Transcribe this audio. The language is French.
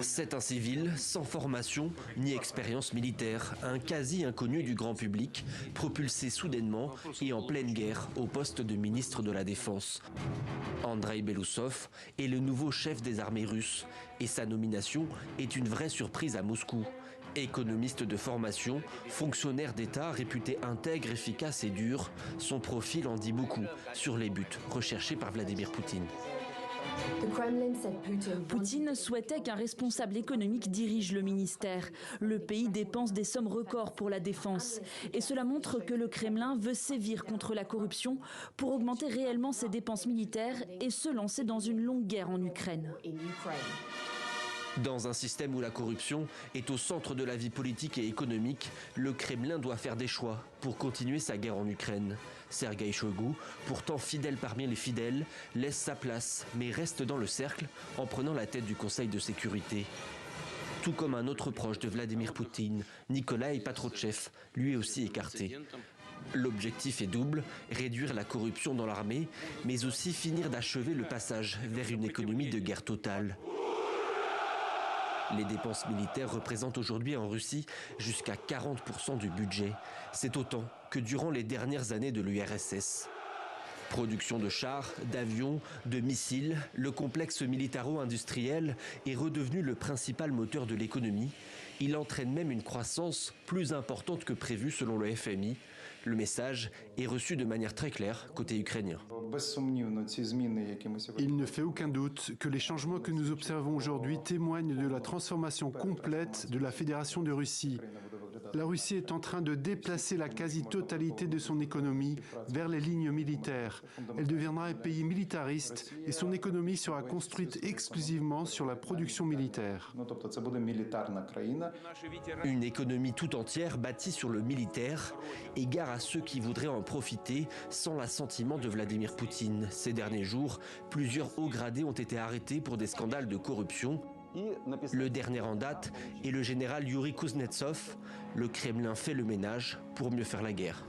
C'est un civil sans formation ni expérience militaire, un quasi inconnu du grand public, propulsé soudainement et en pleine guerre au poste de ministre de la Défense. Andrei Belousov est le nouveau chef des armées russes et sa nomination est une vraie surprise à Moscou. Économiste de formation, fonctionnaire d'État réputé intègre, efficace et dur, son profil en dit beaucoup sur les buts recherchés par Vladimir Poutine. Poutine souhaitait qu'un responsable économique dirige le ministère. Le pays dépense des sommes records pour la défense. Et cela montre que le Kremlin veut sévir contre la corruption pour augmenter réellement ses dépenses militaires et se lancer dans une longue guerre en Ukraine. Dans un système où la corruption est au centre de la vie politique et économique, le Kremlin doit faire des choix pour continuer sa guerre en Ukraine. Sergueï Shoigu, pourtant fidèle parmi les fidèles, laisse sa place, mais reste dans le cercle en prenant la tête du Conseil de sécurité. Tout comme un autre proche de Vladimir Poutine, Nikolaï Patrotchev, lui aussi écarté. L'objectif est double, réduire la corruption dans l'armée, mais aussi finir d'achever le passage vers une économie de guerre totale. Les dépenses militaires représentent aujourd'hui en Russie jusqu'à 40% du budget. C'est autant que durant les dernières années de l'URSS. Production de chars, d'avions, de missiles, le complexe militaro-industriel est redevenu le principal moteur de l'économie. Il entraîne même une croissance plus importante que prévu selon le FMI. Le message est reçu de manière très claire côté ukrainien. Il ne fait aucun doute que les changements que nous observons aujourd'hui témoignent de la transformation complète de la Fédération de Russie. La Russie est en train de déplacer la quasi-totalité de son économie vers les lignes militaires. Elle deviendra un pays militariste et son économie sera construite exclusivement sur la production militaire. Une économie tout entière bâtie sur le militaire, égard à ceux qui voudraient en profiter sans l'assentiment de Vladimir Poutine. Ces derniers jours, plusieurs hauts gradés ont été arrêtés pour des scandales de corruption. Le dernier en date est le général Yuri Kuznetsov. Le Kremlin fait le ménage pour mieux faire la guerre.